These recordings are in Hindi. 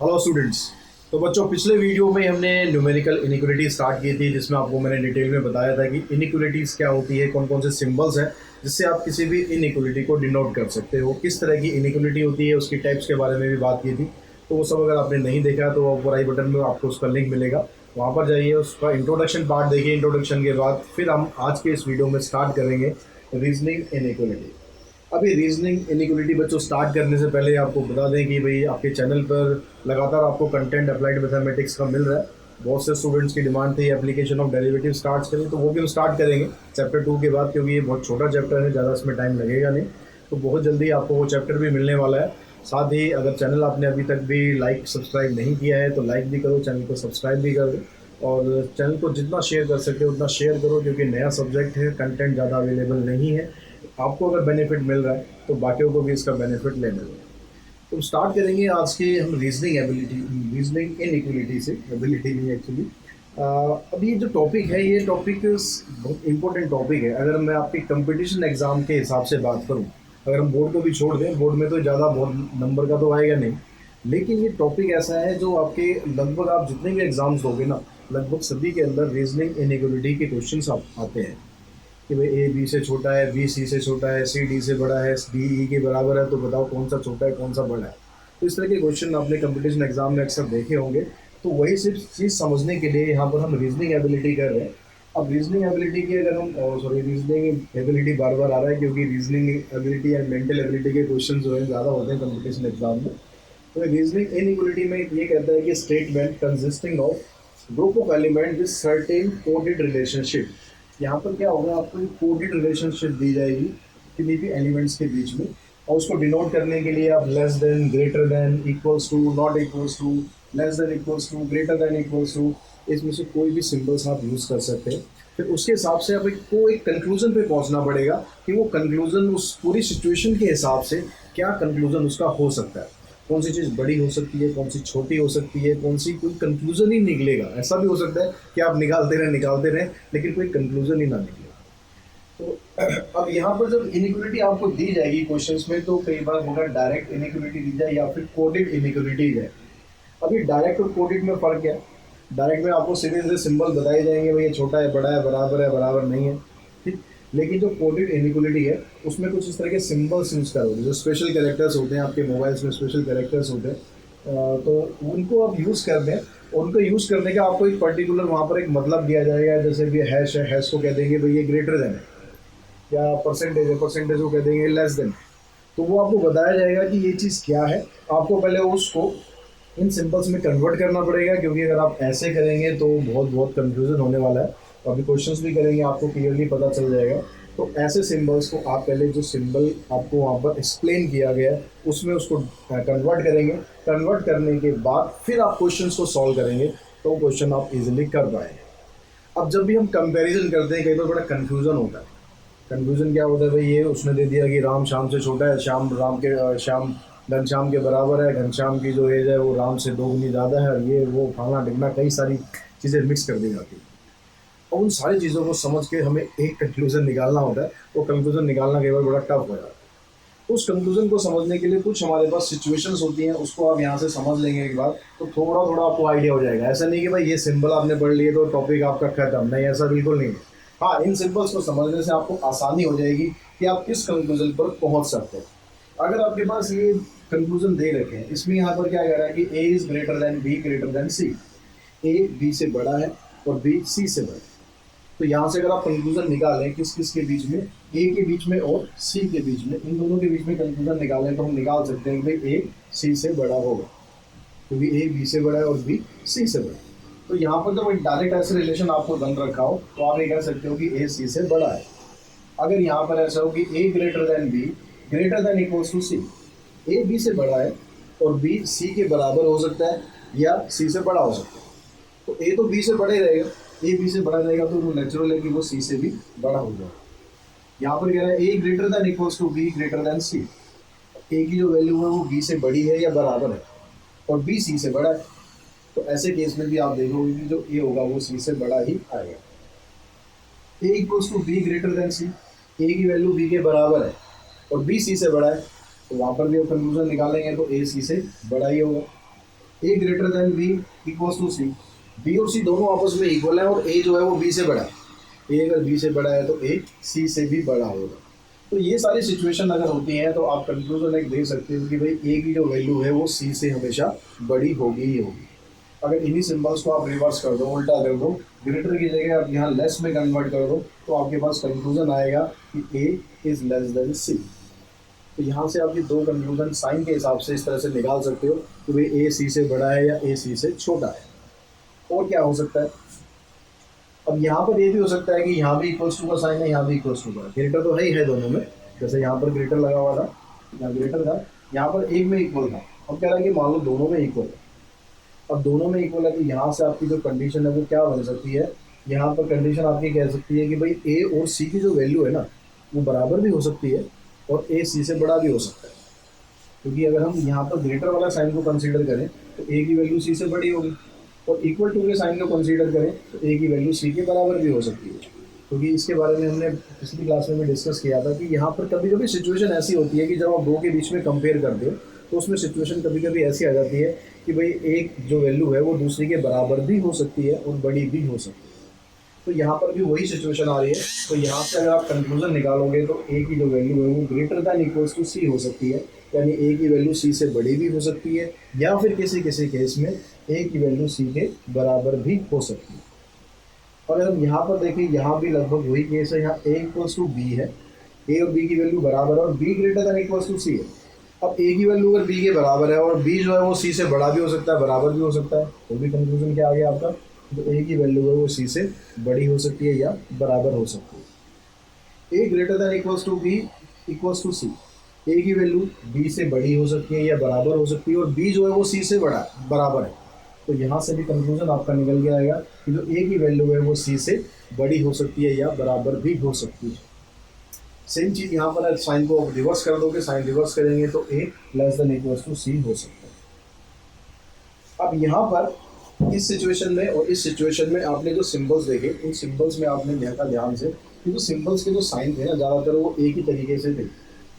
Hello students. तो बच्चों, पिछले वीडियो में हमने न्यूमेरिकल इनिक्वालिटी स्टार्ट की थी, जिसमें आपको मैंने डिटेल में बताया था कि इनिक्वालिटीज़ क्या होती है, कौन कौन से सिंबल्स हैं जिससे आप किसी भी इनिक्वालिटी को डिनोट कर सकते हो, किस तरह की इनिक्वालिटी होती है, उसकी टाइप्स के बारे में भी बात की थी। तो वो सब अगर आपने नहीं देखा तो ऊपर आई बटन में आपको उसका लिंक मिलेगा, वहाँ पर जाइए, उसका इंट्रोडक्शन पार्ट देखिए। इंट्रोडक्शन के बाद फिर हम आज के इस वीडियो में स्टार्ट करेंगे रीजनिंग इनिक्वालिटी। अभी रीजनिंग इनिक्वालिटी बच्चों स्टार्ट करने से पहले आपको बता दें कि भाई आपके चैनल पर लगातार आपको कंटेंट अप्लाइड मैथमेटिक्स का मिल रहा है। बहुत से स्टूडेंट्स की डिमांड थी एप्लीकेशन ऑफ डेरिवेटिव स्टार्ट करें, तो वो भी हम स्टार्ट करेंगे चैप्टर 2 के बाद, क्योंकि ये बहुत छोटा चैप्टर है, ज़्यादा इसमें टाइम लगेगा नहीं। तो बहुत जल्दी आपको वो चैप्टर भी मिलने वाला है। साथ ही अगर चैनल आपने अभी तक भी लाइक सब्सक्राइब नहीं किया है तो लाइक भी करो, चैनल को सब्सक्राइब भी कर दो, और चैनल को जितना शेयर कर सकते हो उतना शेयर करो, क्योंकि नया सब्जेक्ट है, कंटेंट ज़्यादा अवेलेबल नहीं है। आपको अगर बेनिफिट मिल रहा है तो बाकियों को भी इसका बेनिफिट लेने दो। तो स्टार्ट करेंगे आज के हम रीजनिंग एबिलिटी, रीजनिंग इनइक्वलिटी से। एबिलिटी नहीं एक्चुअली। अभी ये जो टॉपिक है, ये टॉपिक बहुत इंपॉर्टेंट टॉपिक है। अगर मैं आपके कंपटीशन एग्ज़ाम के हिसाब से बात करूं, अगर हम बोर्ड को भी छोड़ दें, बोर्ड में तो ज़्यादा बहुत नंबर का तो आएगा नहीं, लेकिन ये टॉपिक ऐसा है जो आपके लगभग आप जितने भी एग्ज़ाम्स दोगे ना, लगभग सभी के अंदर रीजनिंग इनइक्वलिटी के क्वेश्चन आते हैं कि भाई ए बी से छोटा है, बी सी से छोटा है, सी डी से बड़ा है, डी ई के बराबर है, तो बताओ कौन सा छोटा है कौन सा बड़ा है। तो इस तरह के क्वेश्चन आपने कंपटीशन एग्जाम में अक्सर देखे होंगे। तो वही सिर्फ चीज़ समझने के लिए यहाँ पर हम रीजनिंग एबिलिटी कर रहे हैं। अब रीजनिंग एबिलिटी की अगर हम सॉरी रीजनिंग एबिलिटी बार बार आ रहा है, क्योंकि reasoning ability and mental ability के क्वेश्चन जो है ज़्यादा होते हैं कंपटीशन एग्जाम में। तो रीजनिंग इनइक्वालिटी में ये कहता है कि statement consisting of group of element with certain coded relationship. यहाँ पर क्या होगा, आपको एक कोडेड रिलेशनशिप दी जाएगी किन्हीं भी एलिमेंट्स के बीच में, और उसको डिनोट करने के लिए आप less than, greater than, equals to, not equals to, less than equals to, greater than equals to, इसमें से कोई भी सिंबल्स आप यूज़ कर सकते हैं। फिर उसके हिसाब से आप को एक कंक्लूजन पे पहुंचना पड़ेगा कि वो कंक्लूजन उस पूरी सिचुएशन के हिसाब से क्या कंक्लूजन उसका हो सकता है। कौन सी चीज़ बड़ी हो सकती है, कौन सी छोटी हो सकती है, कौन सी कोई कंक्लूजन ही निकलेगा। ऐसा भी हो सकता है कि आप निकालते रहें लेकिन कोई कंक्लूजन ही ना निकले। तो अब यहाँ पर जब इनिक्वालिटी आपको दी जाएगी क्वेश्चंस में, तो कई बार होगा डायरेक्ट इनिक्वालिटी दी जाए या फिर कोडेड इनिक्वालिटी दी जाए। अभी डायरेक्ट और कोडेड में फ़र्क है। डायरेक्ट में आपको सीधे सीधे सिंबल बताए जाएंगे, भाई ये छोटा है, बड़ा है, बराबर नहीं है, ठीक। लेकिन जो कोडेड इनिक्वालिटी है उसमें कुछ इस तरह के सिंबल्स यूज़ करोगे, जो स्पेशल कैरेक्टर्स होते हैं आपके मोबाइल्स में, स्पेशल कैरेक्टर्स होते हैं। तो उनको आप यूज़ कर दें, उनको यूज़ करने का आपको एक पर्टिकुलर वहाँ पर एक मतलब दिया जाएगा। जैसे भी हैश है, हैश को कह देंगे भाई ये ग्रेटर देन है, या परसेंटेज है, परसेंटेज को कह देंगे लेस देन। तो वो आपको बताया जाएगा कि ये चीज़ क्या है। आपको पहले उसको इन सिंबल्स में कन्वर्ट करना पड़ेगा, क्योंकि अगर आप ऐसे करेंगे तो बहुत बहुत कंफ्यूजन होने वाला है। तो अभी क्वेश्चंस भी करेंगे, आपको क्लियरली पता चल जाएगा। तो ऐसे सिंबल्स को आप पहले, जो सिंबल आपको वहाँ पर एक्सप्लेन किया गया है उसमें उसको कन्वर्ट करेंगे। कन्वर्ट करने के बाद फिर आप क्वेश्चंस को सॉल्व करेंगे, तो क्वेश्चन आप इजीली कर पाएंगे। अब जब भी हम कंपैरिजन करते हैं, कई बार बड़ा कन्फ्यूज़न होता है। कन्फ्यूज़न क्या होता है, भाई ये उसने दे दिया कि राम श्याम से छोटा है, श्याम घनश्याम के बराबर है, घनश्याम की जो एज है वो राम से 2 गुनी ज़्यादा है, ये वो फलाना ढिमना, कई सारी चीज़ें मिक्स कर दी जाती हैं। और उन सारी चीज़ों को समझ के हमें एक कंक्लूज़न निकालना होता है। वो कंक्लूज़न निकालना कई बार बड़ा टफ हो जाता है। उस कंक्लूज़न को समझने के लिए कुछ हमारे पास सिचुएशंस होती हैं, उसको आप यहाँ से समझ लेंगे एक बार, तो थोड़ा थोड़ा आपको आइडिया हो जाएगा। ऐसा नहीं कि भाई ये सिंबल आपने पढ़ लिए तो टॉपिक आपका खत्म, नहीं, ऐसा बिल्कुल नहीं है। हाँ, इन सिंबल्स को समझने से आपको आसानी हो जाएगी कि आप किस कंक्लूजन पर पहुंच सकते हैं। अगर आपके पास ये कंक्लूजन दे रखे हैं, इसमें यहाँ पर क्या कह रहा है कि A is greater than B, greater than C. A B से बड़ा है और बी सी से बड़ा है। तो यहाँ से अगर आप कंक्लूजन निकालें किस किस के बीच में, ए के बीच में और सी के बीच में, इन दोनों के बीच में कंक्लूजन निकालें, तो हम निकाल सकते हैं कि भाई ए सी से बड़ा होगा, क्योंकि ए बी से बड़ा है और बी सी से बड़ा है। तो यहाँ पर जब डायरेक्ट ऐसे रिलेशन आपको बन रखा हो, तो आप ये कह सकते हो कि ए सी से बड़ा है। अगर यहाँ पर ऐसा हो कि A greater than B, greater than equals to C, A B से बड़ा है और बी सी के बराबर हो सकता है या सी से बड़ा हो सकता है। तो ए तो बी से बड़ा ही रहेगा, ए बी से बड़ा रहेगा तो वो नेचुरल है कि वो सी से भी बड़ा हो जाएगा। यहाँ पर कह रहा है A greater than equals to B greater than C. A की जो वैल्यू है वो बी से बड़ी है या बराबर है, और बी सी से बड़ा है। तो ऐसे केस में भी आप देखोगे कि जो ए होगा वो सी से बड़ा ही आएगा। A equals to B greater than C, A की वैल्यू बी के बराबर है और बी सी से बड़ा है, तो वहाँ पर भी आप कंक्लूजन निकालेंगे तो ए सी से बड़ा ही होगा। A greater than B equals to C, B और सी दोनों आपस में इक्वल है और ए जो है वो बी से बड़ा है, ए अगर बी से बड़ा है तो ए सी से भी बड़ा होगा। तो ये सारी सिचुएशन अगर होती हैं तो आप कंक्लूजन एक दे सकते हो कि भाई ए की जो वैल्यू है वो सी से हमेशा बड़ी होगी ही होगी। अगर इन्हीं सिंबल्स को आप रिवर्स कर दो, उल्टा कर दो, ग्रेटर की जगह आप यहाँ लेस में कन्वर्ट कर दो, तो आपके पास कंक्लूजन आएगा कि ए इज लेस देन सी। तो यहाँ से आप ये दो कंक्लूजन साइन के हिसाब से इस तरह से निकाल सकते हो कि भाई ए सी से बड़ा है या ए सी से छोटा है। और क्या हो सकता है, अब यहाँ पर ये भी हो सकता है कि यहाँ भी इक्वल्स टू का साइन है, यहाँ भी इक्वल्स टू का, ग्रेटर तो है ही है दोनों में, जैसे यहाँ पर ग्रेटर लगा हुआ था, यहाँ ग्रेटर था, यहाँ पर एक में इक्वल था। अब कह रहा है कि मान लो दोनों में इक्वल है। अब दोनों में इक्वल है तो यहाँ से आपकी जो कंडीशन है वो क्या बन सकती है, यहाँ पर कंडीशन आपकी कह सकती है कि भाई ए और सी की जो वैल्यू है ना वो बराबर भी हो सकती है और ए सी से बड़ा भी हो सकता है। क्योंकि अगर हम यहाँ पर ग्रेटर वाला साइन को कंसीडर करें तो ए की वैल्यू सी से बड़ी होगी, और इक्वल टू के साइन को कंसीडर करें तो ए की वैल्यू सी के बराबर भी हो सकती है। क्योंकि इसके बारे में हमने पिछली क्लास में भी डिस्कस किया था कि यहाँ पर कभी कभी सिचुएशन ऐसी होती है कि जब आप दो के बीच में कंपेयर करते हो तो उसमें सिचुएशन कभी कभी ऐसी आ जाती है कि भाई एक जो वैल्यू है वो दूसरी के बराबर भी हो सकती है और बड़ी भी हो सकती है। तो यहाँ पर भी वही सिचुएशन आ रही है। तो यहाँ से अगर आप कंक्लूजन निकालोगे तो ए की जो वैल्यू है वो ग्रेटर दैन इक्वल्स टू सी हो सकती है, यानी ए की वैल्यू सी से बड़ी भी हो सकती है, या फिर किसी किसी केस में ए की वैल्यू सी के बराबर भी हो सकती है। अगर हम यहाँ पर देखें, यहाँ भी लगभग वही केस है, यहाँ ए इक्वल्स टू बी है, ए और बी की वैल्यू बराबर है और B greater than equals to C है। अब ए की वैल्यू अगर बी के बराबर है और बी जो है वो सी से बड़ा भी हो सकता है, बराबर भी हो सकता है, तो भी कंक्लूजन क्या आ गया आपका, तो ए की वैल्यू है वो सी से बड़ी हो सकती है या बराबर हो सकती है। A greater than equals to B equals to C, A की वैल्यू बी से बड़ी हो सकती है या बराबर हो सकती है और बी जो है वो सी से बड़ा बराबर है। तो यहाँ से भी कंक्लूजन आपका निकल के आएगा कि जो ए की वैल्यू है वो सी से बड़ी हो सकती है या बराबर भी हो सकती है। सेम चीज़ यहाँ पर साइन को रिवर्स कर दोगे, साइन रिवर्स करेंगे तो ए लेस देन इक्वल्स टू सी हो सकता है। अब यहाँ पर इस सिचुएशन में और इस सिचुएशन में आपने जो सिंबल्स देखे, उन सिंबल्स में आपने देखा ध्यान से कि जो सिंबल्स के जो साइन थे ना ज़्यादातर वो एक ही तरीके से थे।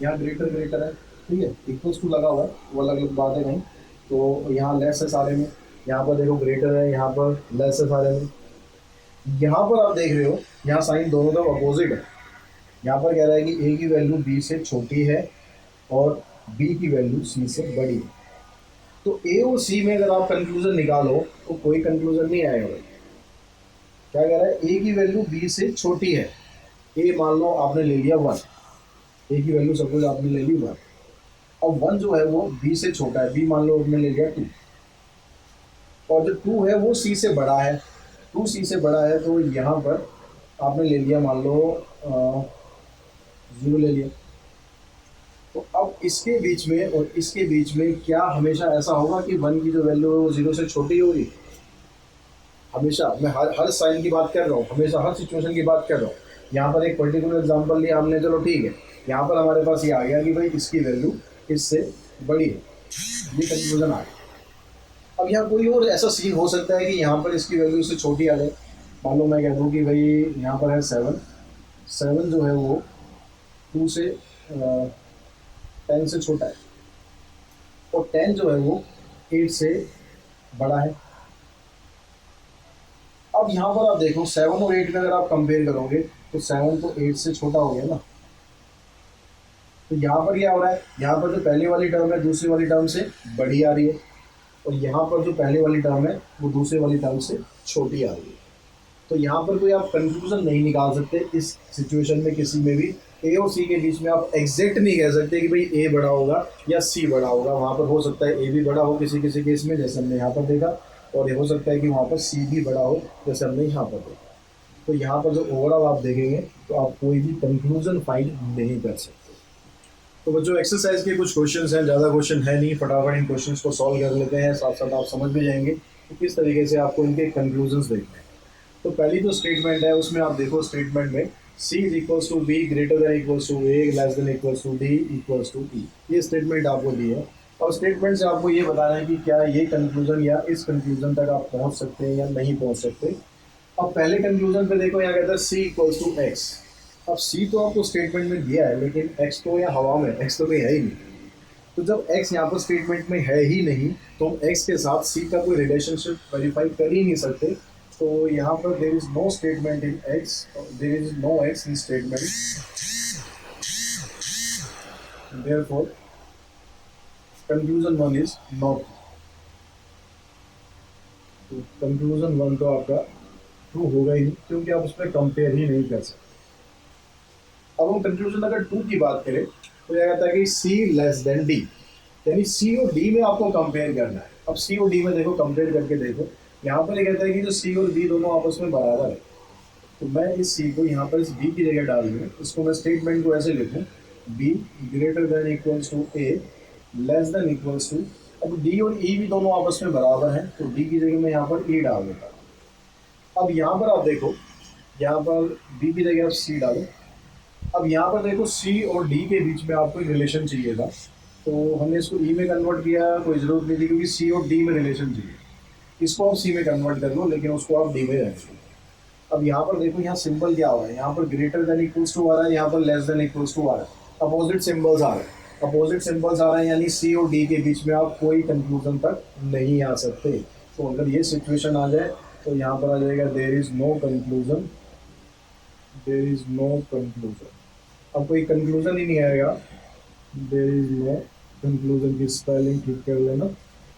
यहाँ ग्रेटर ग्रेटर है, ठीक है, इक्वल्स टू लगा हुआ है, वो अलग अलग बात है कहीं, तो यहाँ लेस है सारे में, यहाँ पर देखो ग्रेटर है, यहाँ पर लेस है सारे में। यहाँ पर आप देख रहे हो यहाँ साइन दोनों का अपोजिट है। यहाँ पर कह रहा है कि ए की वैल्यू बी से छोटी है और बी की वैल्यू सी से बड़ी है। तो ए और सी में अगर आप कंक्लूजन निकालो तो कोई कंक्लूजन नहीं आएगा भाई। क्या कह रहा है, ए की वैल्यू बी से छोटी है, ए मान लो आपने ले लिया 1, ए की वैल्यू सपोज आपने ले ली 1, और 1 जो है वो बी से छोटा है, बी मान लो आपने ले लिया 2, और जो 2 है वो सी से बड़ा है, 2 सी से बड़ा है, तो यहाँ पर आपने ले लिया मान लो 0 ले लिया। तो अब इसके बीच में और इसके बीच में क्या हमेशा ऐसा होगा कि 1 की जो वैल्यू है वो 0 से छोटी होगी? हमेशा, मैं हर साइन की बात कर रहा हूँ, हमेशा हर सिचुएशन की बात कर रहा हूँ। यहाँ पर एक पर्टिकुलर एग्जांपल लिया हमने, चलो ठीक है, यहाँ पर हमारे पास ये आ गया कि भाई इसकी वैल्यू इससे बड़ी है, ये कंक्लूजन आ गया। अब यहाँ कोई और ऐसा सीन हो सकता है कि यहाँ पर इसकी वैल्यू इससे छोटी आ जाए। मान लो मैं कह दूँ कि भाई यहाँ पर है 7, 7 जो है वो 2 से 10 से छोटा है और 10 जो है वो 8 से बड़ा है। अब यहाँ पर आप देखो 7 और 8 में अगर आप कंपेयर करोगे तो 7 तो 8 से छोटा हो गया ना। तो यहाँ पर क्या हो रहा है, यहाँ पर जो पहली वाली टर्म है दूसरी वाली टर्म से बड़ी आ रही है और यहाँ पर जो पहली वाली टर्म है वो दूसरी वाली टर्म से छोटी आ रही है। तो यहाँ पर कोई आप कंक्लूजन नहीं निकाल सकते इस सिचुएशन में, किसी में भी ए और सी के बीच में आप एग्जैक्ट नहीं कह सकते कि भाई ए बड़ा होगा या सी बड़ा होगा। वहाँ पर हो सकता है ए भी बड़ा हो किसी किसी केस में, जैसे हमने यहाँ पर देखा, और ये हो सकता है कि वहाँ पर सी भी बड़ा हो जैसे हमने यहाँ पर देखा। तो यहाँ पर जो ओवरऑल आप देखेंगे तो आप कोई भी कंक्लूजन फाइंड नहीं कर सकते। तो बच्चों एक्सरसाइज के कुछ क्वेश्चंस हैं, ज़्यादा क्वेश्चन है नहीं, फटाफट इन क्वेश्चंस को सॉल्व कर लेते हैं, साथ साथ आप समझ भी जाएंगे कि किस तरीके से आपको इनके कंक्लूजन्स देखने हैं। तो पहली जो स्टेटमेंट है उसमें आप देखो, स्टेटमेंट में C is equals to B greater than equals to A less than equals to D equals to E, ये स्टेटमेंट आपको दी है। और स्टेटमेंट से आपको ये बताना है कि क्या ये कंक्लूजन या इस कंक्लूजन तक आप पहुंच सकते हैं या नहीं पहुंच सकते। अब पहले कंक्लूजन पे देखो, यहाँ कहता है C इक्वल्स टू एक्स। अब C तो आपको स्टेटमेंट में दिया है लेकिन x तो यहाँ हवा में, x तो कहीं है ही नहीं। तो जब x यहाँ पर स्टेटमेंट में है ही नहीं तो हम x के साथ c का कोई रिलेशनशिप वेरीफाई कर ही नहीं सकते। तो यहाँ पर there is no statement in x, there is no x in statement, therefore conclusion 1 is not. तो कंक्लूजन 1 तो आपका ट्रू होगा ही नहीं क्योंकि आप उसमें कंपेयर ही नहीं कर सकते। अब हम कंक्लूजन अगर 2 की बात करें तो यह कहता है कि C लेस देन D, यानी C और D में आपको कंपेयर करना है। अब C और D में देखो, कंपेयर करके देखो, यहाँ पर ये कहता है कि जो C और B दोनों आपस में बराबर है, तो मैं इस C को यहाँ पर इस B की जगह डाल दूँ, इसको मैं स्टेटमेंट को ऐसे लिखूँ, B greater than equals to A less than equals to, अब D और E भी दोनों आपस में बराबर हैं तो D की जगह मैं यहाँ पर E डाल देता हूँ। अब यहाँ पर आप देखो, यहाँ पर B की जगह आप C डालो। अब यहाँ पर देखो C और D के बीच में आपको एक रिलेशन चाहिए था, तो हमने इसको E में कन्वर्ट किया, कोई ज़रूरत नहीं थी क्योंकि C और D में रिलेशन चाहिए। इसको आप C में कन्वर्ट कर लो लेकिन उसको आप D में रख लो। अब यहाँ पर देखो, यहाँ सिंबल क्या हो रहा है, यहाँ पर ग्रेटर देन इक्वल्स टू आ रहा है, यहाँ पर लेस देन इक्वल्स टू आ रहा है, अपोजिट सिंबल्स आ रहे हैं। अपोजिट सिंबल्स आ रहे हैं यानी C और D के बीच में आप कोई कंक्लूजन तक नहीं आ सकते। तो अगर ये सिचुएशन आ जाए तो यहाँ पर आ जाएगा there is no conclusion, there is no conclusion. अब कोई कंक्लूजन ही नहीं आएगा, देयर इज नो कंक्लूजन की स्पेलिंग ठीक कर लेना।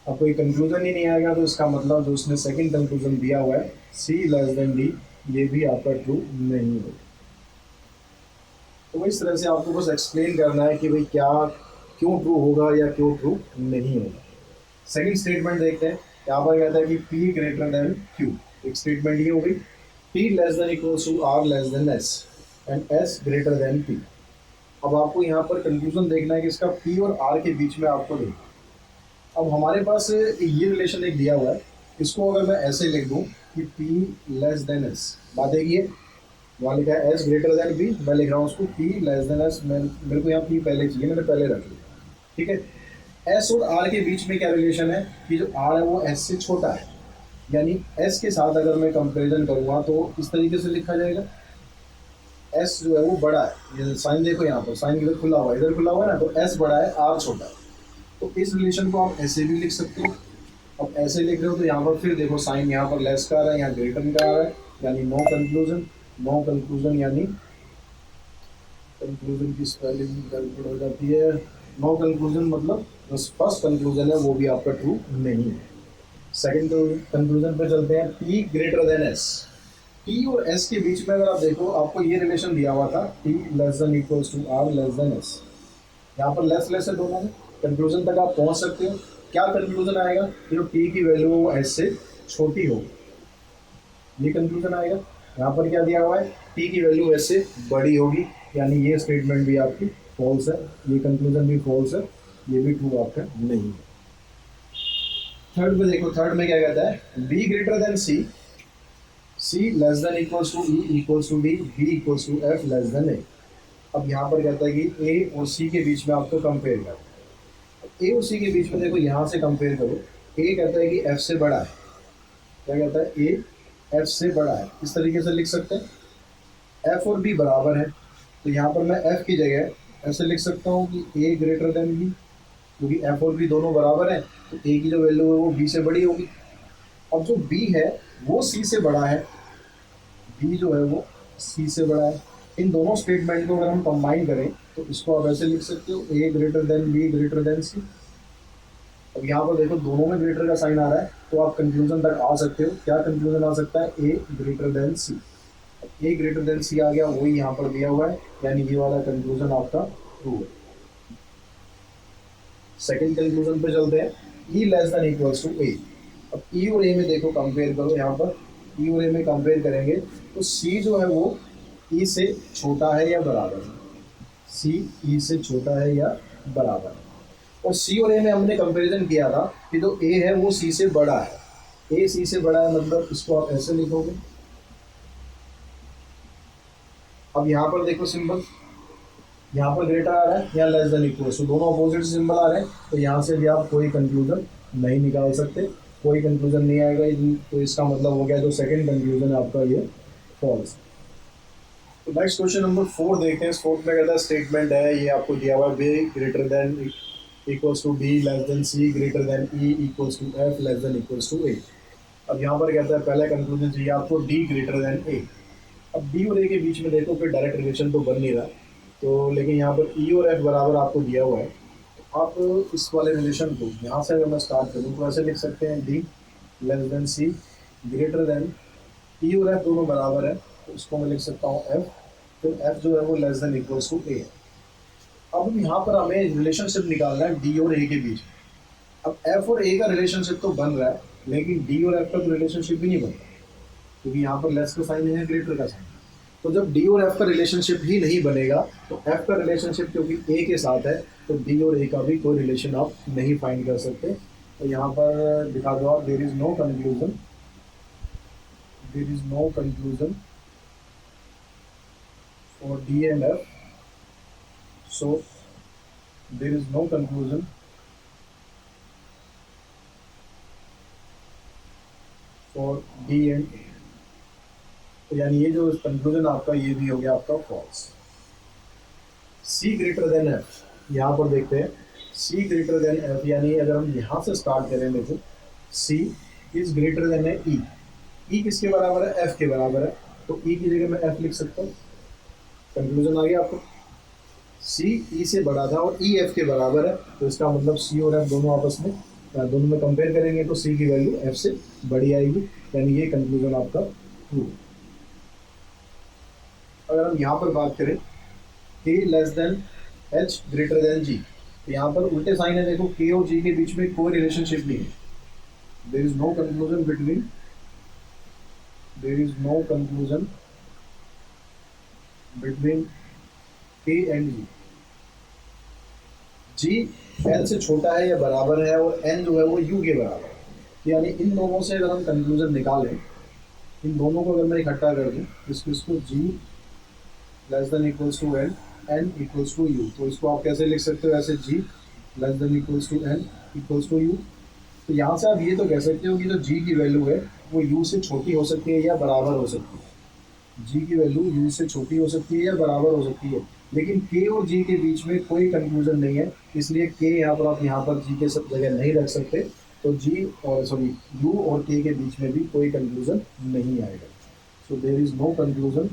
अब कोई कंक्लूजन ही नहीं आएगा तो इसका मतलब जो उसने सेकंड कंक्लूजन दिया हुआ है C लेस देन D, ये भी आपका ट्रू नहीं होगा। तो इस तरह से आपको बस एक्सप्लेन करना है कि भाई क्या क्यों ट्रू होगा या क्यों ट्रू नहीं होगा। सेकंड स्टेटमेंट देखते हैं, यहाँ पर कहता है कि P ग्रेटर देन Q, एक स्टेटमेंट ये हो गई, P less than equals to R less than S and S greater than P। अब आपको यहाँ पर कंक्लूजन देखना है कि इसका P और R के बीच में आपको देखना। अब हमारे पास ये रिलेशन एक दिया हुआ है, इसको अगर मैं ऐसे लिख दूँ कि P लेस देन S, बात एक ये, वहाँ लिखा है S ग्रेटर देन P, मैं लिख रहा हूँ उसको P लेस देन S, मेरे को यहाँ P पहले चाहिए, मैंने पहले रख लिया, ठीक है। S और R के बीच में क्या रिलेशन है कि जो R है वो S से छोटा है, यानी S के साथ अगर मैं कंपेरिजन करूँगा तो इस तरीके से लिखा जाएगा, S जो है वो बड़ा है, ये साइन देखो यहाँ पर, साइन इधर खुला हुआ है, इधर खुला हुआ है ना, तो S बड़ा है R छोटा है। तो इस रिलेशन को आप ऐसे भी लिख सकते हो। अब ऐसे लिख रहे हो तो यहाँ पर फिर देखो साइन यहाँ पर लेस का आ रहा है, यहाँ ग्रेटर का आ रहा है, यानी नो कंक्लूजन। नो कंक्लूजन यानी कंक्लूजन की स्पेलिंग गड़बड़ हो जाती है, नो कंक्लूजन मतलब जो फर्स्ट कंक्लूजन है वो भी आपका ट्रू नहीं है। सेकंड कंक्लूजन पे चलते हैं, P greater than S। P और S के बीच में अगर आप देखो, आपको ये रिलेशन दिया हुआ था P less than equals to R less than S, यहाँ पर लेस लेस है दोनों में, कंक्लूजन तक आप पहुँच सकते हो। क्या कंक्लूजन आएगा कि जो P की वैल्यू वो S से छोटी होगी, ये कंक्लूजन आएगा। यहाँ पर क्या दिया हुआ है, P की वैल्यू S से बड़ी होगी, यानी ये स्टेटमेंट भी आपकी फॉल्स है, ये कंक्लूजन भी फॉल्स है, ये भी ट्रू आपका नहीं है। थर्ड में देखो, थर्ड में क्या कहता है, B greater than C, C less than equals to E equals to D, B equals to F less than A। अब यहाँ पर कहता है कि A और C के बीच में आपको कंपेयर करना है। A और C के बीच में देखो, यहाँ से कंपेयर करो, A कहता है कि F से बड़ा है, क्या कहता है, A F से बड़ा है, इस तरीके से लिख सकते हैं। F और B बराबर है, तो यहाँ पर मैं F की जगह ऐसे लिख सकता हूँ कि A ग्रेटर देन B, क्योंकि F और B दोनों बराबर हैं तो A की जो वैल्यू है वो B से बड़ी होगी। अब जो B है वो C से बड़ा है, B जो है वो C से बड़ा है। इन दोनों स्टेटमेंट को अगर हम कंबाइन करें तो इसको आप ऐसे लिख सकते हो, A greater than B greater than C। अब यहाँ पर देखो दोनों में ग्रेटर का साइन आ रहा है तो आप कंक्लूजन तक आ सकते हो। क्या कंक्लूजन आ सकता है, A greater than C। A greater than C आ गया, वही यहाँ पर दिया हुआ है, यानी ये वाला कंक्लूजन आपका ट्रू है। सेकंड कंक्लूजन पे चलते हैं, E less than equals to A। अब E और A में देखो कंपेयर करो, यहाँ पर E और A में कंपेयर करेंगे तो C जो है वो E से छोटा है या बराबर है, C E से छोटा है या बराबर है। और C और A में हमने कंपैरिजन किया था कि जो A है वो C से बड़ा है, A C से बड़ा है, मतलब इसको आप ऐसे लिखोगे। अब यहाँ पर देखो सिंबल, यहाँ पर ग्रेटर आ रहा है, यहाँ लेस देन इक्वल टू, दोनों अपोजिट सिंबल आ रहे हैं, तो यहाँ से भी आप कोई कंक्लूजन नहीं निकाल सकते, कोई कंक्लूजन नहीं आएगा, तो इसका मतलब हो गया जो सेकंड कंक्लूजन है आपका ये फॉल्स। तो नेक्स्ट क्वेश्चन नंबर 4 देखते हैं। फोर्थ में कहता है स्टेटमेंट है, ये आपको दिया हुआ है, B greater than equals to D less than C greater than E equals to F less than equals to A. अब यहाँ पर कहता है पहला कंक्लूजन चाहिए आपको डी ग्रेटर देन ए। अब डी और ए के बीच में देखो फिर डायरेक्ट रिलेशन तो बन नहीं रहा, तो लेकिन यहाँ पर ई और एफ बराबर आपको दिया हुआ है। आप इस वाले रिलेशन को यहाँ से अगर मैं स्टार्ट करूँ तो ऐसे लिख सकते हैं D less than C greater than ई और एफ दोनों बराबर है, तो इसको मैं लिख सकता हूँ एफ, फिर एफ जो है वो less than equals to A. अब यहाँ पर हमें रिलेशनशिप निकालना है डी और ए के बीच। अब एफ और ए का रिलेशनशिप तो बन रहा है, लेकिन डी और एफ का तो रिलेशनशिप भी नहीं बन रहा, क्योंकि यहाँ पर लेस का साइन है, ग्रेटर का साइन। तो जब डी और एफ का रिलेशनशिप ही नहीं बनेगा, तो एफ का रिलेशनशिप क्योंकि ए के साथ है, तो डी और ए का भी कोई रिलेशन आप नहीं फाइंड कर सकते। तो यहाँ पर दिखा दो आप, there is no conclusion, there is no conclusion for D and F, so there is no conclusion for D and A. तो यानी ये जो कंक्लूजन आपका ये भी हो गया आपका फॉल्स। सी ग्रेटर देन एफ, यहाँ पर देखते हैं सी ग्रेटर देन एफ, यानी अगर हम यहाँ से स्टार्ट करें देखो सी इज ग्रेटर देन है ई। ई किसके बराबर है? एफ के बराबर है, तो ई की जगह मैं एफ लिख सकता हूँ। कंक्लूजन आ गया आपको, सी ई से बड़ा था और ई एफ के बराबर है, तो इसका मतलब सी और एफ दोनों आपस में दोनों में कंपेयर करेंगे तो सी की वैल्यू एफ से बड़ी आएगी, यानी ये कंक्लूजन आपका ट्रू। अगर हम यहाँ पर बात करें K less than H greater than G, तो यहाँ पर उल्टे साइन है देखो, के और जी के बीच में कोई रिलेशनशिप नहीं है। There is no conclusion between, there is no conclusion between K and G. G L से छोटा है या बराबर है, और एन जो है वो यू के बराबर है। यानी इन दोनों से अगर हम कंक्लूजन निकालें, इन दोनों को अगर मैं इकट्ठा कर दूँ, इसको G less than equals to N, N equals to U, तो इसको आप कैसे लिख सकते हो? ऐसे G less than equals to N equals to U. तो यहाँ से आप ये तो कह सकते हो कि जो जी की वैल्यू है वो यू से छोटी हो सकती है या बराबर हो सकती है। जी की वैल्यू यू से छोटी हो सकती है या बराबर हो सकती है, लेकिन के और जी के बीच में कोई कंक्लूजन नहीं है, इसलिए के यहाँ पर आप यहाँ पर जी के सब जगह नहीं रख सकते। तो जी और सॉरी यू और के बीच में भी कोई कंक्लूजन नहीं आएगा। So there is no conclusion,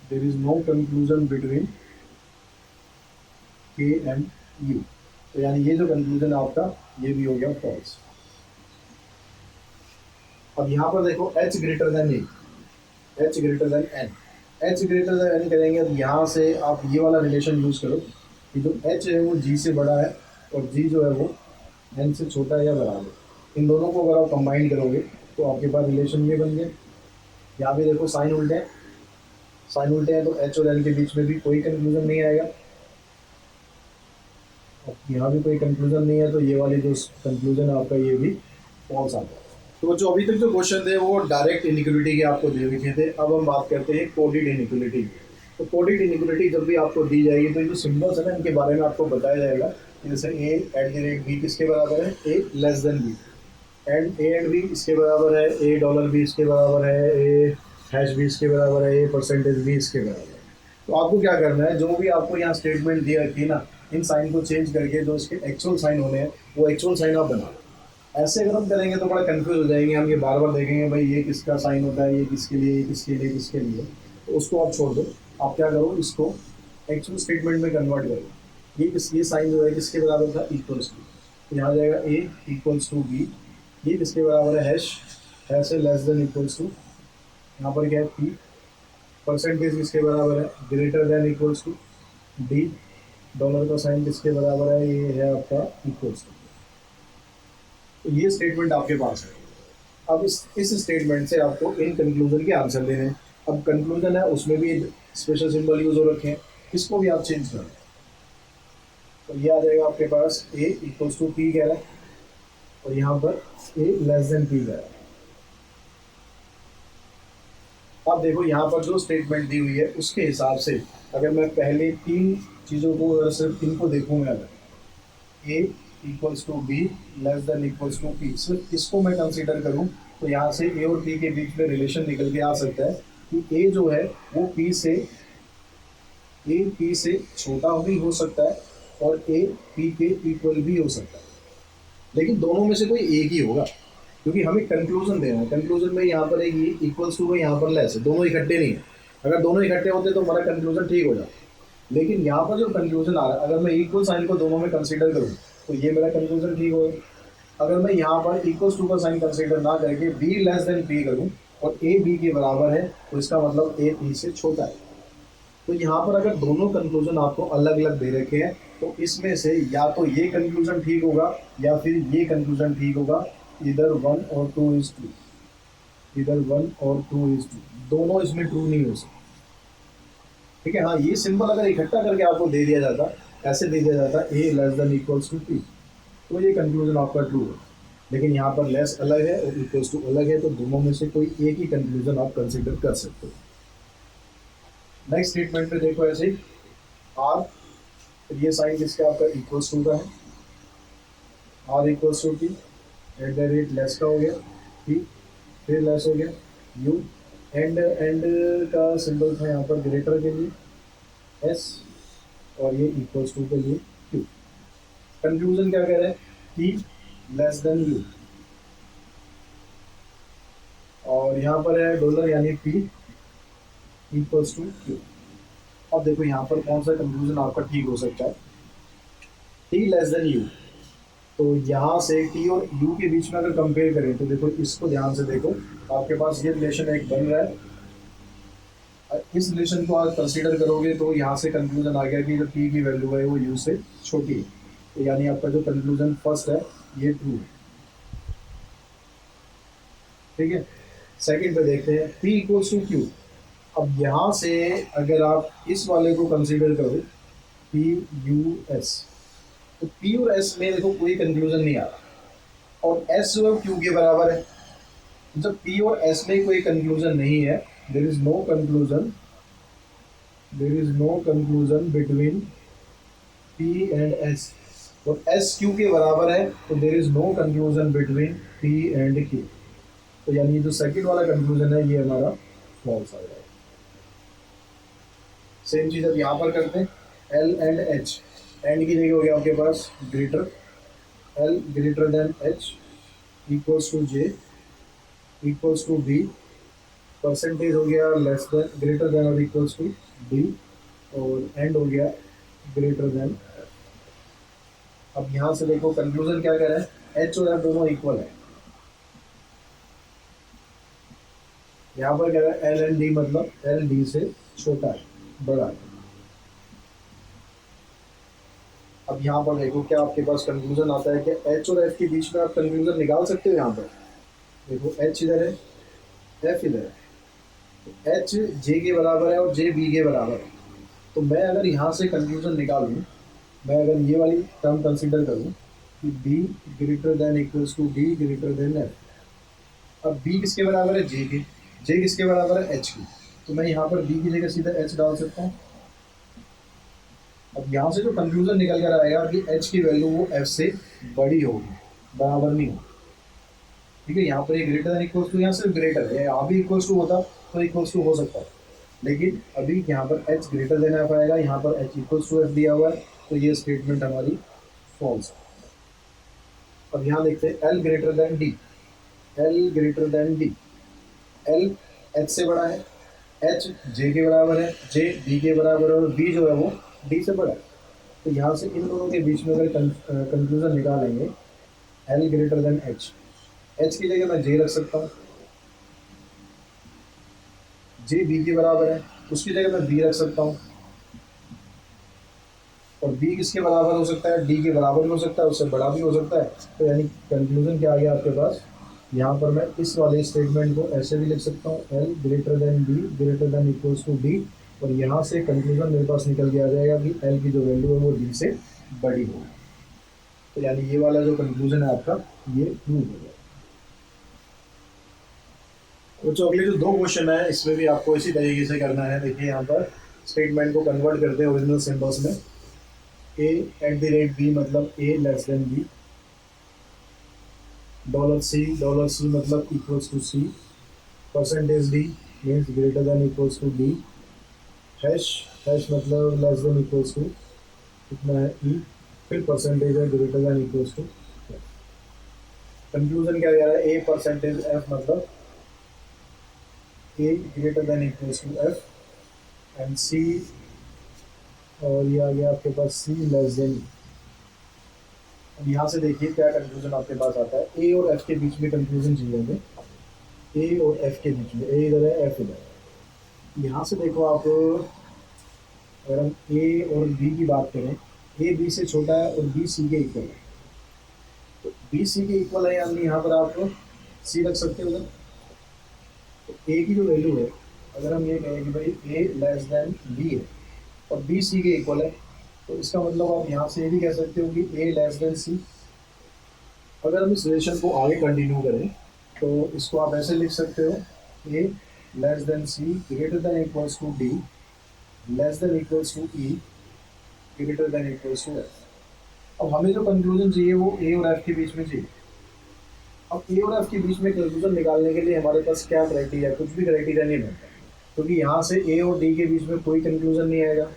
there is no conclusion between K and U। तो यानी ये जो कंक्लूजन है आपका ये भी हो गया फॉल्स। अब यहाँ पर देखो H greater than A, H greater than N, H greater than N करेंगे। अब यहाँ से आप ये वाला रिलेशन यूज करो कि जो H है वो G से बड़ा है और G जो है वो N से छोटा है या बराबर। इन दोनों को अगर आप कंबाइन करोगे तो आपके पास रिलेशन ये बन गया। यहाँ पे देखो साइन उल्टे हैं, साइन उल्टे हैं, तो एच और एन के बीच में भी कोई कंक्लूजन नहीं आएगा। अब यहाँ भी कोई कंक्लूजन नहीं है, तो ये वाले जो कंक्लूजन है आपका ये भी फॉल्स आ गया। तो बच्चों अभी तक जो क्वेश्चन थे वो डायरेक्ट इनिक्वलिटी के आपको दे रखे थे। अब हम बात करते हैं कोडेड इनिक्वलिटी। तो कोडेड इनिक्वलिटी जब भी आपको दी जाएगी तो ये जो सिम्बल्स है ना इनके बारे में आपको बताया जाएगा। जैसे A at the rate B किसके बराबर है? A less than B, and A and B इसके बराबर है, ए डॉलर बी इसके बराबर है, ए हैश भी इसके बराबर है, ये परसेंटेज भी इसके बराबर है। तो आपको क्या करना है, जो भी आपको यहाँ स्टेटमेंट दिया रखी है ना, इन साइन को चेंज करके जो इसके एक्चुअल साइन होने हैं वो एक्चुअल साइन आप बना। ऐसे अगर हम करेंगे तो बड़ा कंफ्यूज हो जाएंगे, हम ये बार बार देखेंगे भाई ये किसका साइन होता है, ये किसके लिए, ये किसके लिए, किसके लिए। तो उसको आप छोड़ दो, आप क्या करो इसको एक्चुअल स्टेटमेंट में कन्वर्ट करो। ये साइन जो है किसके बराबर था? इक्वल्स टू, तो यहाँ जाएगा ए इक्वल्स टू बी। ये किसके बराबर है? हैश, हैश है लेस देन इक्वल्स टू, यहाँ पर क्या है पी। परसेंटेज किसके बराबर है? Greater than equals to D. Dollar का साइन किसके बराबर है? ये है आपका इक्वल्स टू। तो ये स्टेटमेंट आपके पास है। अब इस स्टेटमेंट से आपको इन कंक्लूजन के आंसर देने हैं। अब कंक्लूजन है उसमें भी स्पेशल सिंबल यूज हो रखे हैं, इसको भी आप चेंज करें। तो ये आ जाएगा आपके पास ए इक्वल्स टू पी कह रहा है, और यहाँ पर ए लेस देन पी कह रहा है। अब देखो यहाँ पर जो स्टेटमेंट दी हुई है उसके हिसाब से अगर मैं पहले तीन चीज़ों को अगर सिर्फ इनको देखूँ, मैं अगर A equals to B less than equals to P, सिर्फ इसको मैं कंसीडर करूँ तो यहाँ से ए और पी के बीच में रिलेशन निकल के आ सकता है कि ए जो है वो पी से ए पी से छोटा भी हो सकता है और ए पी के इक्वल भी हो सकता है, लेकिन दोनों में से कोई एक ही होगा, क्योंकि हमें कंक्लूजन देना है। कंक्लूजन में यहाँ पर एक इक्वल्स टू में यहाँ पर लेस है, दोनों इकट्ठे नहीं है। अगर दोनों इकट्ठे होते तो हमारा कंक्लूजन ठीक हो जाता, लेकिन यहाँ पर जो कंक्लूजन आ रहा है, अगर मैं इक्वल साइन को दोनों में कंसीडर करूँ तो ये मेरा कंक्लूजन ठीक होगा। अगर मैं यहाँ पर इक्वल्स टू का साइन कंसीडर ना करके बी लेस देन पी करूँ और ए बी के बराबर है, तो इसका मतलब ए पी से छोटा है। तो यहाँ पर अगर दोनों कंक्लूजन आपको अलग अलग दे रखे हैं, तो इसमें से या तो ये कंक्लूजन ठीक होगा या फिर ये कंक्लूजन ठीक होगा। इधर 1 और 2 इज ट्रू, इधर 1 और 2 इज ट्रू, दोनों इसमें ट्रू नहीं हो सकते। ठीक है, हाँ, ये सिंबल अगर इकट्ठा करके आपको दे दिया जाता, ऐसे दे दिया जाता A less than equals to P, तो ये कंक्लूजन आपका ट्रू है। लेकिन यहाँ पर लेस अलग है और इक्वल्स टू अलग है, तो दोनों में से कोई एक ही कंक्लूजन आप कंसिडर कर सकते हो। नेक्स्ट स्टेटमेंट पे देखो, ऐसे ही आर, ये साइन किसका आपका इक्वल्स टू का है, R equals to P, at the rate less का हो गया पी, फिर लेस हो गया यू, एंड का सिंबल था यहाँ पर ग्रेटर के लिए एस, और ये इक्वल्स टू के लिए क्यू। कंक्लूजन क्या कह रहे हैं, पी लेस देन यू, और यहाँ पर है डॉलर यानी पी इक्वल्स टू क्यू। अब देखो यहाँ पर कौन सा कंक्लूजन आपका ठीक हो सकता है, टी लेस देन यू। तो यहाँ से टी और यू के बीच में अगर कंपेयर करें तो देखो, इसको ध्यान से देखो, आपके पास ये रिलेशन एक बन रहा है, इस रिलेशन को आप कंसीडर करोगे तो यहाँ से कंक्लूजन आ गया कि जो टी की वैल्यू है वो यू से छोटी है। तो यानी आपका जो कंक्लूजन फर्स्ट है ये ट्रू है। ठीक है, सेकंड पे देखते हैं, P इक्वल्स टू क्यू। अब यहाँ से अगर आप इस वाले को कंसीडर करो P U S, तो P और S में देखो कोई कंक्लूजन नहीं आ रहा, और S जो है Q के बराबर है। जब P और S में कोई कंक्लूजन नहीं है, there is no conclusion, there is no conclusion between P and S, और S Q के बराबर है, तो there is no conclusion between P and Q। तो यानी जो सेकंड वाला कंक्लूजन है ये हमारा फॉल्स आ जाएगा। सेम चीज अब यहाँ पर करते हैं, L एंड H, एंड की जगह हो गया आपके पास greater, L greater than H equals to J equals to B, percentage हो गया लेस देन ग्रेटर देन और इक्वल्स टू D, और एंड हो गया ग्रेटर देन। अब यहाँ से देखो कंक्लूजन क्या कह रहा है, H और F दोनों इक्वल है। यहाँ पर कह रहा है L एंड D, मतलब L D से छोटा है, बड़ा है। अब यहाँ पर देखो क्या आपके पास कंक्लूजन आता है कि H और F के बीच में आप कंक्लूजन निकाल सकते हो। यहाँ पर देखो H इधर है, F इधर है, तो H J के बराबर है और J B के बराबर है। तो मैं अगर यहाँ से कंक्लूजन निकालूँ, मैं अगर ये वाली टर्म कंसीडर करूँ कि B greater than equals to D greater than F। अब B किसके बराबर है, J के, J किसके बराबर है, H की, तो मैं यहाँ पर B की जगह सीधा H डाल सकता हूँ। अब यहाँ से जो कंक्लूजन निकल कर आएगा कि H की वैल्यू वो F से बड़ी होगी, बराबर नहीं होगी। ठीक है, यहाँ पर ये ग्रेटर देन इक्वल्स टू, यहाँ सिर्फ ग्रेटर है, यहाँ भी इक्वल्स टू होता तो इक्वल्स टू हो सकता है, लेकिन अभी यहाँ पर H ग्रेटर देन F आएगा, यहाँ पर H इक्वल्स टू F दिया हुआ है, तो ये स्टेटमेंट हमारी फॉल्स है। अब यहाँ देखते हैं L greater than D, L greater than D, L H से बड़ा है, H J के बराबर है, J B के बराबर है, और B जो है वो D से बड़ा है। तो यहाँ से इन दोनों के बीच में अगर कंक्लूजन निकालेंगे, L greater than H, H की जगह मैं J रख सकता हूँ, J B के बराबर है, उसकी जगह मैं B रख सकता हूँ, और B किसके बराबर हो सकता है, D के बराबर भी हो सकता है, उससे बड़ा भी हो सकता है। तो यानी कंक्लूजन क्या आ गया आपके पास, यहाँ पर मैं इस वाले स्टेटमेंट को ऐसे भी लिख सकता हूँ, L greater than D greater than equals to D, और यहाँ से कंक्लूजन मेरे पास निकल के आ जाएगा कि L की जो वैल्यू है वो D से बड़ी होगी। तो यानी ये वाला जो कंक्लूजन है आपका ये ट्रू हो गया। तो अगले जो दो क्वेश्चन है इसमें भी आपको इसी तरीके से करना है। देखिए यहाँ पर स्टेटमेंट को कन्वर्ट करते हैं ओरिजिनल सिंबल्स में, A at the rate B मतलब A less than B, $C मतलब equals to C, percentage D means greater than equals to D, hash, hash मतलब लेस देन इक्वल्स टू कितना है ई, फिर परसेंटेज है greater than equals to. Conclusion क्या कह रहा है, ए परसेंटेज एफ मतलब A greater than equals to F, and C, और ये आ गया आपके पास सी लेस देन। अब यहाँ से देखिए क्या कंक्लूजन आपके पास आता है, ए और एफ के बीच में कंक्लूजन चाहिए हमें, ए और एफ के बीच में, ए इधर है एफ इधर है। यहाँ से देखो आप, अगर हम ए और बी की बात करें, ए बी से छोटा है और बी सी के इक्वल है, तो बी सी के इक्वल है यानी यहाँ पर आप सी रख सकते हो उधर। तो ए की जो वैल्यू है, अगर हम ये कहें कि भाई ए लेस देन बी है और बी सी के इक्वल है, तो इसका मतलब आप यहाँ से ये भी कह सकते हो कि ए लेस देन सी। अगर हम इस रिलेशन को आगे कंटिन्यू करें तो इसको आप ऐसे लिख सकते हो, A less than C greater than equals to D less than equals to E greater than equals to F. अब हमें जो कंक्लूजन चाहिए वो ए और एफ के बीच में चाहिए। अब ए और एफ के बीच में कंक्लूजन निकालने के लिए हमारे पास क्या क्राइटेरिया, कुछ भी क्राइटेरिया नहीं बनता, क्योंकि यहाँ से ए और डी के बीच में कोई कंक्लूजन नहीं आएगा,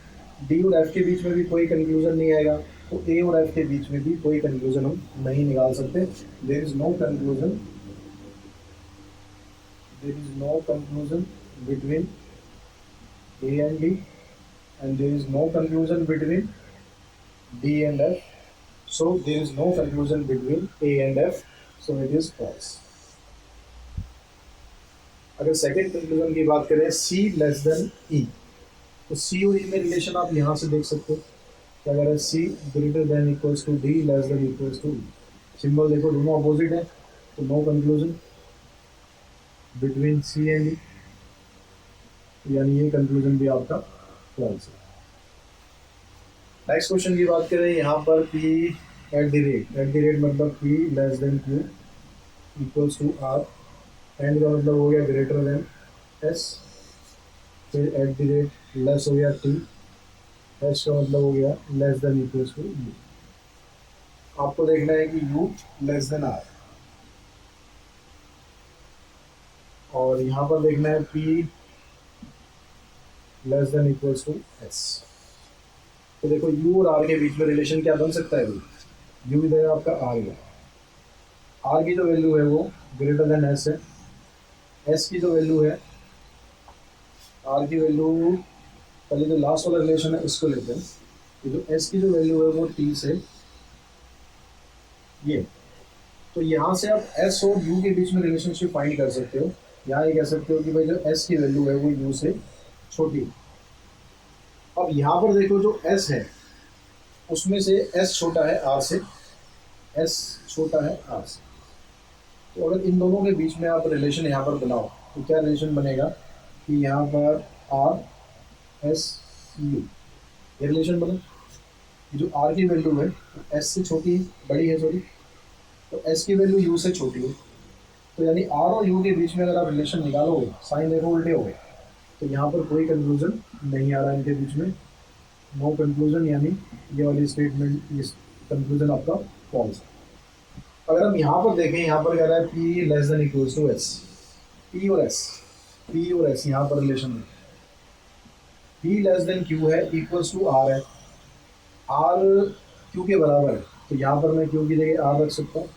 डी और एफ के बीच में भी कोई कंक्लूजन नहीं आएगा, तो ए और एफ के बीच में भी कोई कंक्लूजन हम नहीं निकाल सकते। There is no conclusion, there is no conclusion between A and D, and there is no conclusion between D and F. So there is no conclusion between A and F. So it is false. अगर सेकेंड कंक्लूजन की बात करें C लेस देन E, तो C और E में रिलेशन आप यहाँ से देख सकते हो, क्या अगर C greater than equals to D less than equals to E, symbol देखो दोनों अपोजिट है, तो no conclusion between C and E, यानी ये कंक्लूजन भी आपका फॉल्स है। नेक्स्ट क्वेश्चन की बात करें, यहाँ पर P एट द रेट मतलब P less than Q equals to R, and का मतलब हो गया ग्रेटर देन S, फिर एट द रेट लेस हो गया T, S का मतलब हो गया less than equals to U। आपको देखना है कि U लेस देन R, और यहाँ पर देखना है P less than equals to S। तो देखो U और R के बीच में रिलेशन क्या बन सकता है, U इधर है आपका R इधर, R की जो वैल्यू है वो ग्रेटर देन S है, S की जो वैल्यू है, R की वैल्यू, पहले जो लास्ट वाला रिलेशन है इसको लेते हैं, ये जो S की जो वैल्यू है वो T से ये, तो यहाँ से आप S और U के बीच में रिलेशनशिप फाइंड कर सकते हो। यहाँ ये कह सकते हो कि भाई जो S की वैल्यू है वो U से छोटी। अब यहाँ पर देखो जो S है उसमें से S छोटा है R से, S छोटा है R से, तो अगर इन दोनों के बीच में आप रिलेशन यहाँ पर बनाओ तो क्या रिलेशन बनेगा कि यहाँ पर R S U ये रिलेशन बना, जो R की वैल्यू है S से छोटी है, बड़ी है सॉरी, तो S की वैल्यू U से छोटी है, तो यानी R और U के बीच में अगर आप रिलेशन निकालोगे, साइन देखो उल्टे हो गए, तो यहाँ पर कोई कंक्लूजन नहीं आ रहा इनके बीच में, नो कंक्लूजन, यानी ये वाली स्टेटमेंट, ये कंक्लूजन आपका फॉल्स है। अगर हम यहाँ पर देखें, यहाँ पर कह रहा है P less than equals to S, P और S यहाँ पर रिलेशन है, P लेस देन Q है इक्वल्स टू R है, R Q के बराबर है, तो यहाँ पर मैं Q की जगह R रख सकता हूँ,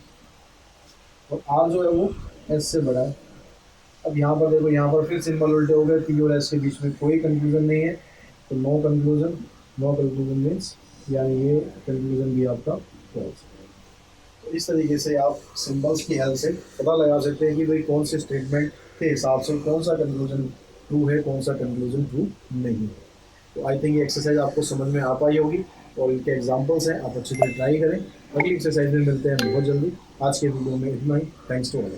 और R जो है वो S से बड़ा है। अब यहाँ पर देखो, यहाँ पर फिर सिंबल उल्टे हो गए, P और S के बीच में कोई कंक्लूजन नहीं है, तो नो कंक्लूजन मीन्स, यानी ये कंक्लूजन भी आपका फॉल्स है। तो इस तरीके से आप सिंबल्स की हेल्प से पता लगा सकते हैं कि भाई कौन से स्टेटमेंट के हिसाब से कौन सा कंक्लूजन ट्रू है, कौन सा कंक्लूजन ट्रू नहीं है। तो आई थिंक ये एक्सरसाइज आपको समझ में आ पाई होगी, और इनके एग्जाम्पल्स हैं, आप अच्छी तरह ट्राई करें। अगली एक्सरसाइज में मिलते हैं बहुत जल्दी। आज के वीडियो में इतना ही। Thanks to all.